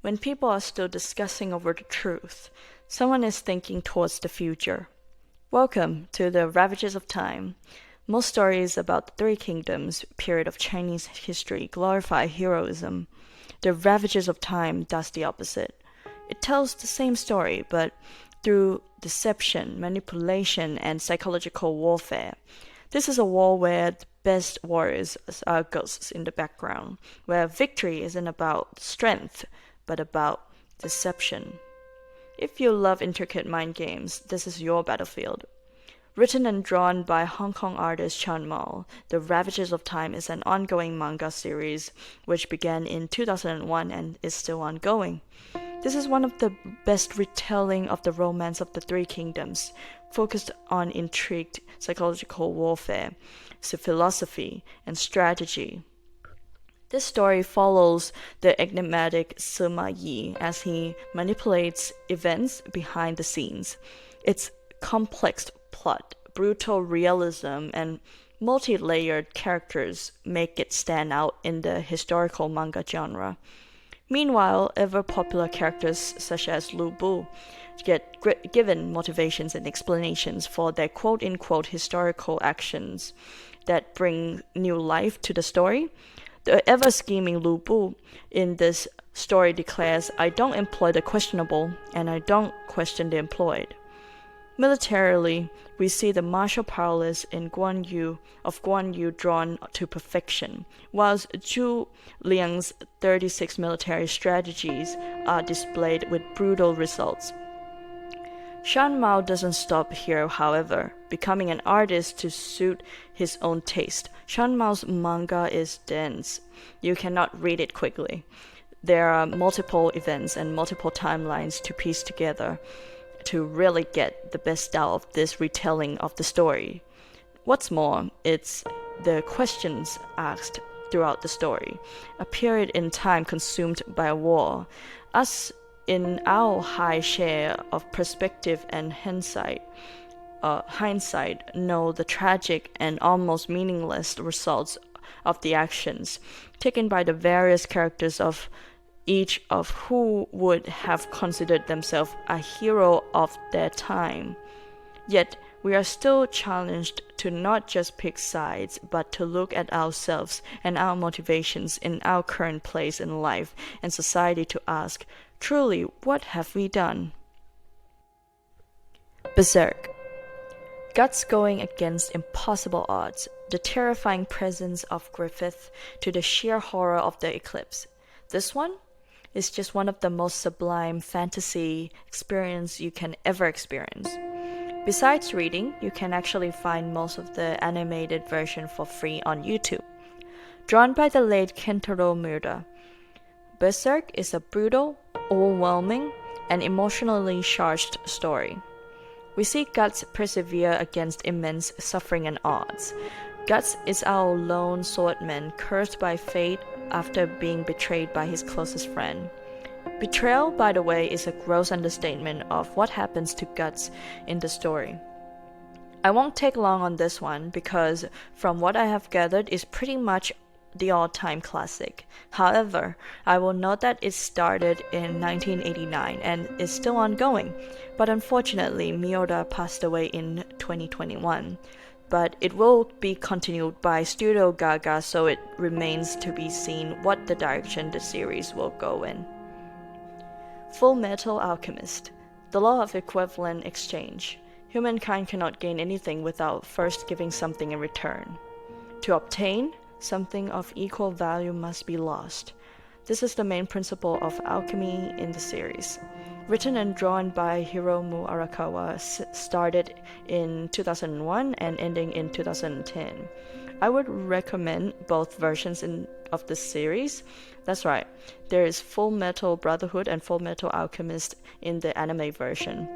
When people are still discussing over the truth, someone is thinking towards the future. Welcome to the Ravages of Time. Most stories about the Three Kingdoms period of Chinese history glorify heroism. The Ravages of Time does the opposite. It tells the same story, but through deception, manipulation, and psychological warfare. This is a war where the best warriors are ghosts in the background, where victory isn't about strength, but about deception. If you love intricate mind games, this is your battlefield. Written and drawn by Hong Kong artist Chan Mao, The Ravages of Time is an ongoing manga series which began in 2001 and is still ongoing. This is one of the best retelling of the romance of the Three Kingdoms, focused on intrigue, psychological warfare, philosophy, and strategy. This story follows the enigmatic Sima Yi as he manipulates events behind the scenes. Its complex plot, brutal realism, and multi-layered characters make it stand out in the historical manga genre. Meanwhile, ever-popular characters such as Lu Bu get given motivations and explanations for their quote-unquote historical actions that bring new life to the story. The ever-scheming Lu Bu in this story declares, "I don't employ the questionable, and I don't question the employed." Militarily, we see the martial prowess in Guan Yu drawn to perfection, whilst Zhu Liang's 36 military strategies are displayed with brutal results. Shan Mao doesn't stop here, however, becoming an artist to suit his own taste. Shan Mao's manga is dense. You cannot read it quickly. There are multiple events and multiple timelines to piece together to really get the best out of this retelling of the story. What's more, it's the questions asked throughout the story, a period in time consumed by a war. Us, in our high share of perspective and hindsight, know the tragic and almost meaningless results of the actions taken by the various characters of each of who would have considered themselves a hero of their time. Yet, we are still challenged to not just pick sides, but to look at ourselves and our motivations in our current place in life and society to ask, truly, what have we done? Berserk. Guts going against impossible odds, the terrifying presence of Griffith to the sheer horror of the eclipse. This one is just one of the most sublime fantasy experience you can ever experience. Besides reading, you can actually find most of the animated version for free on YouTube. Drawn by the late Kentaro Miura, Berserk is a brutal, overwhelming, and emotionally charged story. We see Guts persevere against immense suffering and odds. Guts is our lone swordman cursed by fate after being betrayed by his closest friend. Betrayal, by the way, is a gross understatement of what happens to Guts in the story. I won't take long on this one because from what I have gathered is pretty much the all-time classic. However, I will note that it started in 1989 and is still ongoing, but unfortunately Miura passed away in 2021. But it will be continued by Studio Gaga, so it remains to be seen what the direction the series will go in. Full Metal Alchemist. The law of equivalent exchange. Humankind cannot gain anything without first giving something in return. To obtain, something of equal value must be lost. This is the main principle of alchemy in the series. Written and drawn by Hiromu Arakawa, started in 2001 and ending in 2010. I would recommend both versions of the series. That's right, there is Full Metal Brotherhood and Full Metal Alchemist in the anime version.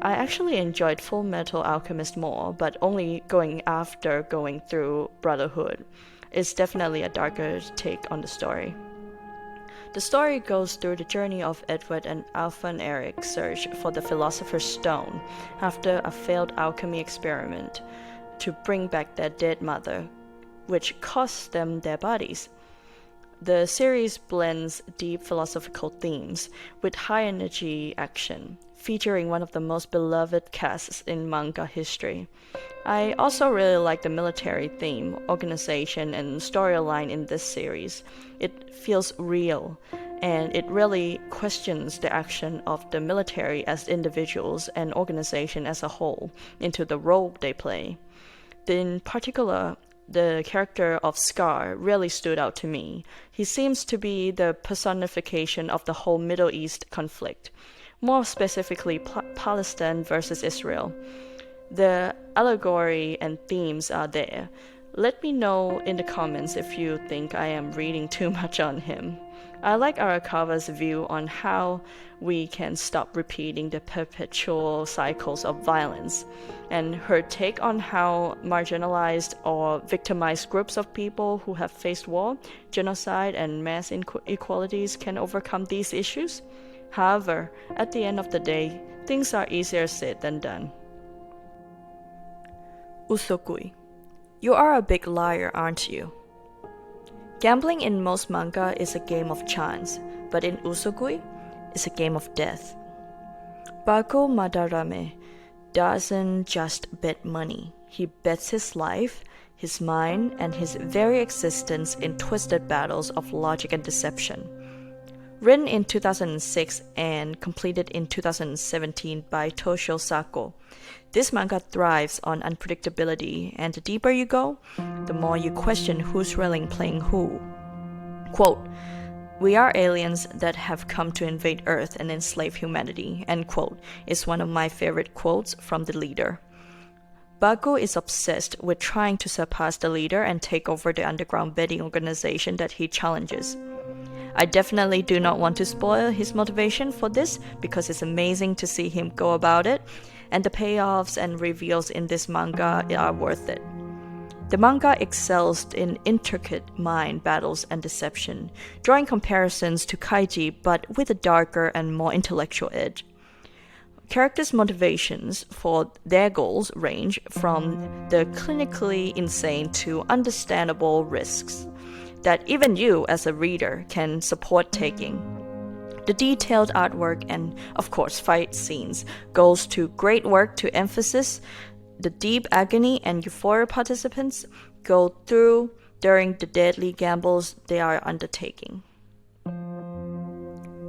I actually enjoyed Full Metal Alchemist more, but only going through Brotherhood. It's definitely a darker take on the story. The story goes through the journey of Edward and Alpha Eric's search for the Philosopher's Stone after a failed alchemy experiment to bring back their dead mother, which cost them their bodies. The series blends deep philosophical themes with high-energy action, featuring one of the most beloved casts in manga history. I also really like the military theme, organization, and storyline in this series. It feels real, and it really questions the action of the military as individuals and organization as a whole into the role they play. In particular, the character of Scar really stood out to me. He seems to be the personification of the whole Middle East conflict, more specifically Palestine versus Israel. The allegory and themes are there. Let me know in the comments if you think I am reading too much on him. I like Arakawa's view on how we can stop repeating the perpetual cycles of violence, and her take on how marginalized or victimized groups of people who have faced war, genocide, and mass inequalities can overcome these issues. However, at the end of the day, things are easier said than done. Usokui. You are a big liar, aren't you? Gambling in most manga is a game of chance, but in Usokui, it's a game of death. Bako Madarame doesn't just bet money. He bets his life, his mind, and his very existence in twisted battles of logic and deception. Written in 2006 and completed in 2017 by Toshio Sako, this manga thrives on unpredictability, and the deeper you go, the more you question who's really playing who. Quote, "We are aliens that have come to invade Earth and enslave humanity," end quote, is one of my favorite quotes from the leader. Baku is obsessed with trying to surpass the leader and take over the underground betting organization that he challenges. I definitely do not want to spoil his motivation for this because it's amazing to see him go about it, and the payoffs and reveals in this manga are worth it. The manga excels in intricate mind battles and deception, drawing comparisons to Kaiji but with a darker and more intellectual edge. Characters' motivations for their goals range from the clinically insane to understandable risks that even you as a reader can support taking. The detailed artwork and, of course, fight scenes goes to great work to emphasize the deep agony and euphoria participants go through during the deadly gambles they are undertaking.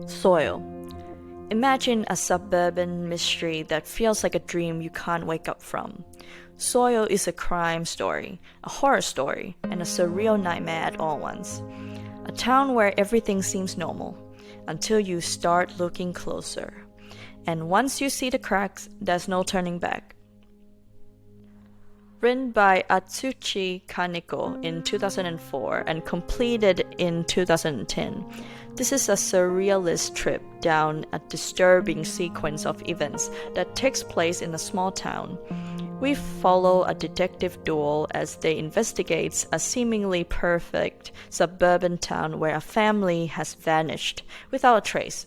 Soil. Imagine a suburban mystery that feels like a dream you can't wake up from. Soil is a crime story, a horror story, and a surreal nightmare at all once. A town where everything seems normal, until you start looking closer. And once you see the cracks, there's no turning back. Written by Atsushi Kaneko in 2004 and completed in 2010, this is a surrealist trip down a disturbing sequence of events that takes place in a small town. We follow a detective duo as they investigate a seemingly perfect suburban town where a family has vanished without a trace.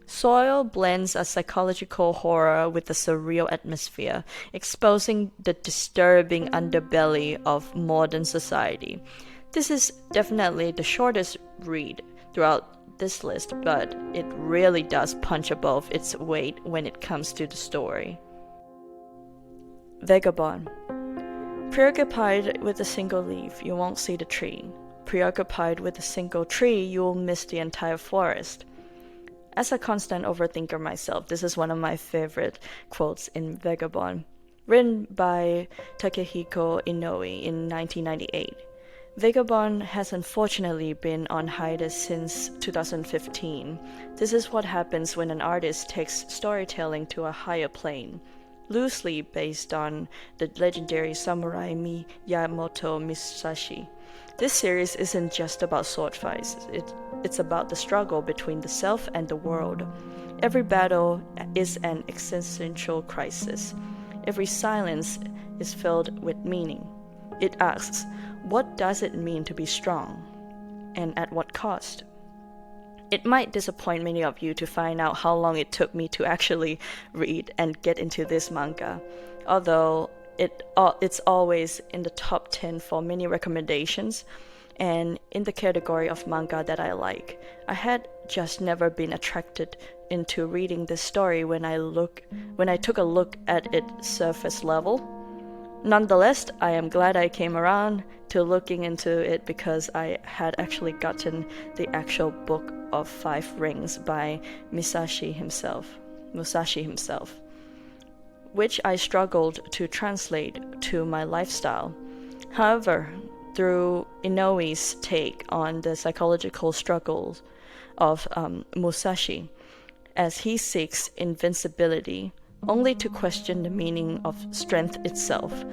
Soil blends a psychological horror with a surreal atmosphere, exposing the disturbing underbelly of modern society. This is definitely the shortest read throughout this list, but it really does punch above its weight when it comes to the story. Vagabond. Preoccupied with a single leaf, you won't see the tree. Preoccupied with a single tree, you will miss the entire forest. As a constant overthinker myself, this is one of my favorite quotes in Vagabond. Written by Takehiko Inoue in 1998. Vagabond has unfortunately been on hiatus since 2015. This is what happens when an artist takes storytelling to a higher plane. Loosely based on the legendary samurai Miyamoto Musashi. This series isn't just about sword fights, it's about the struggle between the self and the world. Every battle is an existential crisis. Every silence is filled with meaning. It asks, what does it mean to be strong? And at what cost? It might disappoint many of you to find out how long it took me to actually read and get into this manga, although it's always in the top 10 for many recommendations, and in the category of manga that I like. I had just never been attracted into reading this story when I took a look at its surface level. Nonetheless, I am glad I came around to looking into it because I had actually gotten the actual book of 5 Rings by Musashi himself, which I struggled to translate to my lifestyle. However, through Inoue's take on the psychological struggles of Musashi, as he seeks invincibility, only to question the meaning of strength itself,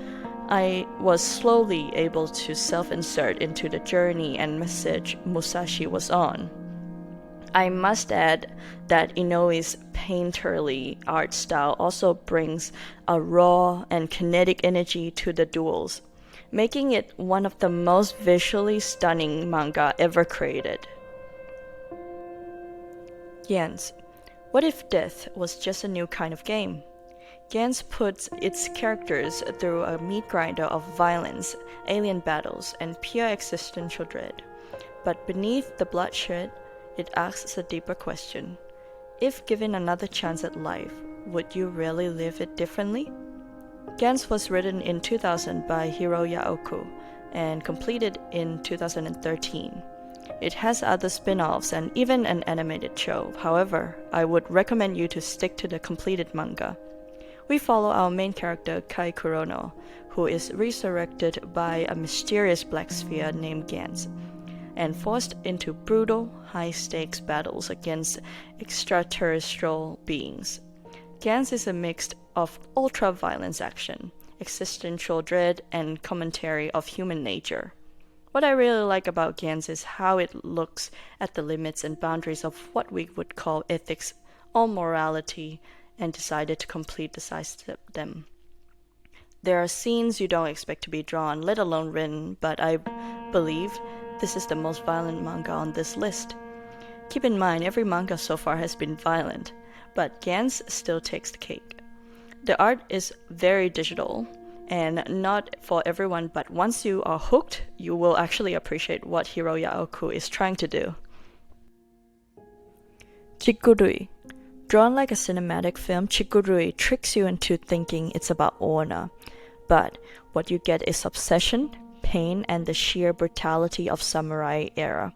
I was slowly able to self-insert into the journey and message Musashi was on. I must add that Inoue's painterly art style also brings a raw and kinetic energy to the duels, making it one of the most visually stunning manga ever created. Gans. What if death was just a new kind of game? Gans puts its characters through a meat grinder of violence, alien battles, and pure existential dread. But beneath the bloodshed, it asks a deeper question. If given another chance at life, would you really live it differently? Gans was written in 2000 by Hiroya Oku and completed in 2013. It has other spin-offs and even an animated show. However, I would recommend you to stick to the completed manga. We follow our main character Kai Kurono, who is resurrected by a mysterious black sphere named Gans, and forced into brutal, high-stakes battles against extraterrestrial beings. Gans is a mix of ultra-violence action, existential dread, and commentary of human nature. What I really like about Gans is how it looks at the limits and boundaries of what we would call ethics or morality and decided to completely sidestep them. There are scenes you don't expect to be drawn, let alone written, but I believe this is the most violent manga on this list. Keep in mind, every manga so far has been violent, but Gans still takes the cake. The art is very digital, and not for everyone, but once you are hooked, you will actually appreciate what Hiroya Oku is trying to do. Chigurui. Drawn like a cinematic film, Chigurui tricks you into thinking it's about honor, but what you get is obsession, pain, and the sheer brutality of samurai era.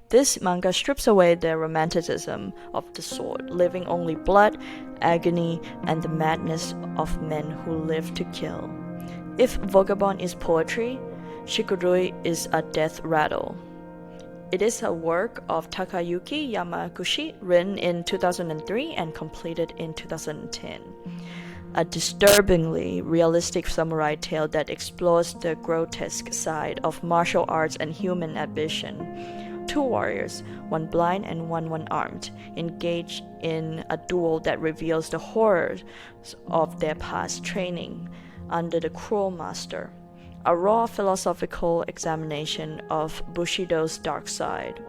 This manga strips away the romanticism of the sword, leaving only blood, agony, and the madness of men who live to kill. If Vagabond is poetry, Shigurui is a death rattle. It is a work of Takayuki Yamaguchi, written in 2003 and completed in 2010. A disturbingly realistic samurai tale that explores the grotesque side of martial arts and human ambition. 2 warriors, one blind and one one-armed, engage in a duel that reveals the horrors of their past training under the cruel master. A raw philosophical examination of Bushido's dark side.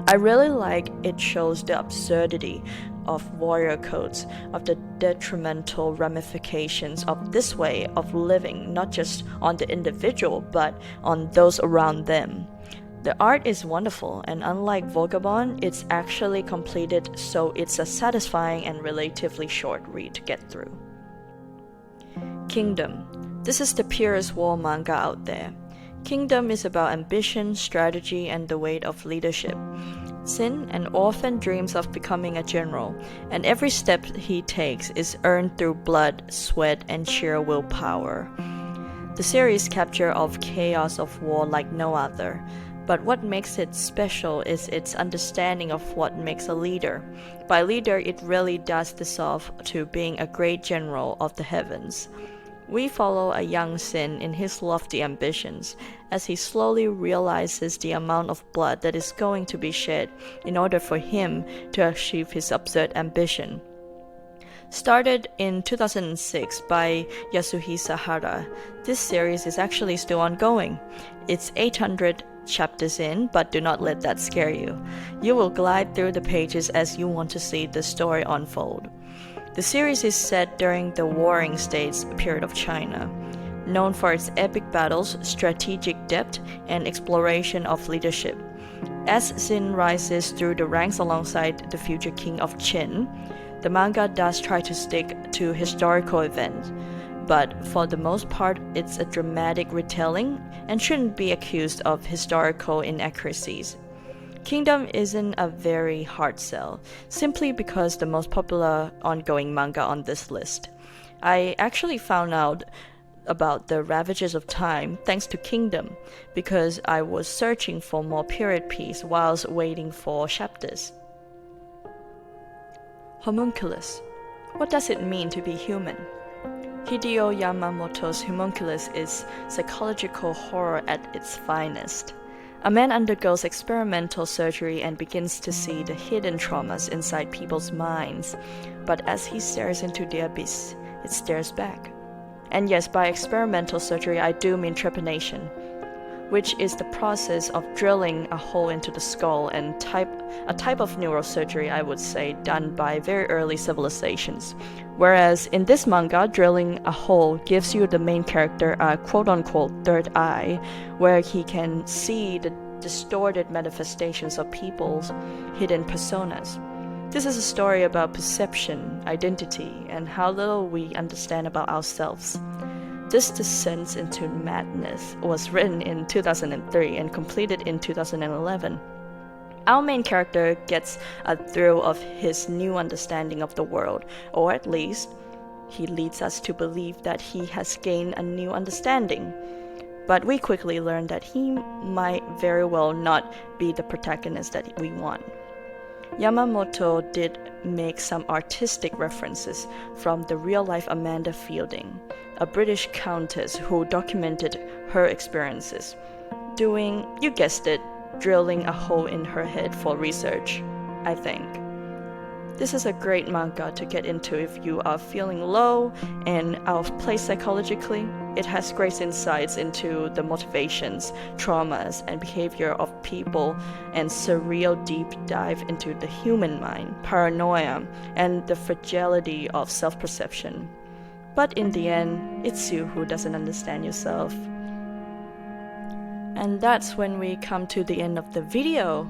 I really like it shows the absurdity of warrior codes, of the detrimental ramifications of this way of living, not just on the individual, but on those around them. The art is wonderful, and unlike Vagabond, it's actually completed, so it's a satisfying and relatively short read to get through. Kingdom. This is the purest war manga out there. Kingdom is about ambition, strategy, and the weight of leadership. Sin, an orphan, dreams of becoming a general, and every step he takes is earned through blood, sweat, and sheer willpower. The series captures the chaos of war like no other, but what makes it special is its understanding of what makes a leader. By leader, it really does dissolve to being a great general of the heavens. We follow a young Sin in his lofty ambitions as he slowly realizes the amount of blood that is going to be shed in order for him to achieve his absurd ambition. Started in 2006 by Yasuhisa Hara, this series is actually still ongoing. It's 800 chapters in, but do not let that scare you. You will glide through the pages as you want to see the story unfold. The series is set during the Warring States period of China. known for its epic battles, strategic depth, and exploration of leadership. As Xin rises through the ranks alongside the future king of Qin, the manga does try to stick to historical events, but for the most part it's a dramatic retelling and shouldn't be accused of historical inaccuracies. Kingdom isn't a very hard sell, simply because the most popular ongoing manga on this list. I actually found out about the Ravages of Time thanks to Kingdom, because I was searching for more period piece whilst waiting for chapters. Homunculus. What does it mean to be human? Hideo Yamamoto's Homunculus is psychological horror at its finest. A man undergoes experimental surgery and begins to see the hidden traumas inside people's minds, but as he stares into the abyss, it stares back. And yes, by experimental surgery I do mean trepanation, which is the process of drilling a hole into the skull and a type of neurosurgery, I would say, done by very early civilizations. Whereas in this manga, drilling a hole gives you the main character a quote-unquote third eye, where he can see the distorted manifestations of people's hidden personas. This is a story about perception, identity, and how little we understand about ourselves. This descent into madness was written in 2003 and completed in 2011. Our main character gets a thrill of his new understanding of the world, or at least, he leads us to believe that he has gained a new understanding. But we quickly learn that he might very well not be the protagonist that we want. Yamamoto did make some artistic references from the real-life Amanda Fielding, a British countess who documented her experiences, doing, you guessed it, drilling a hole in her head for research, I think. This is a great manga to get into if you are feeling low and out of place psychologically. It has great insights into the motivations, traumas, and behavior of people, and surreal deep dive into the human mind, paranoia, and the fragility of self-perception. But in the end, it's you who doesn't understand yourself. And that's when we come to the end of the video.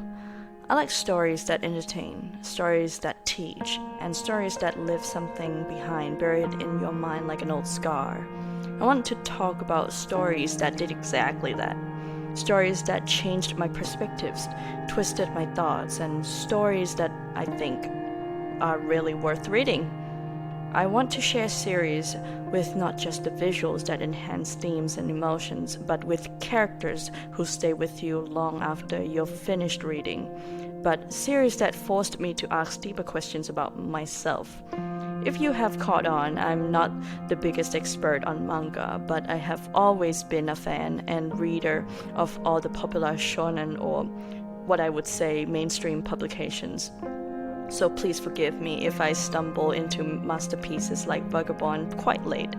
I like stories that entertain, stories that teach, and stories that leave something behind, buried in your mind like an old scar. I want to talk about stories that did exactly that. Stories that changed my perspectives, twisted my thoughts, and stories that I think are really worth reading. I want to share a series with not just the visuals that enhance themes and emotions, but with characters who stay with you long after you've finished reading, but series that forced me to ask deeper questions about myself. If you have caught on, I'm not the biggest expert on manga, but I have always been a fan and reader of all the popular shonen, or what I would say mainstream publications. So please forgive me if I stumble into masterpieces like Vagabond quite late.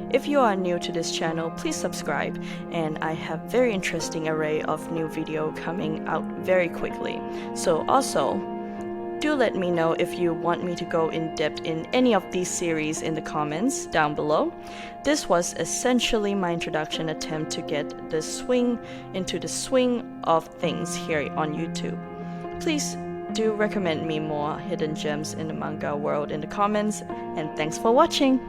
If you are new to this channel, please subscribe, and I have very interesting array of new video coming out very quickly. So also, do let me know if you want me to go in depth in any of these series in the comments down below. This was essentially my introduction attempt to get into the swing of things here on YouTube. Please do recommend me more hidden gems in the manga world in the comments, and thanks for watching!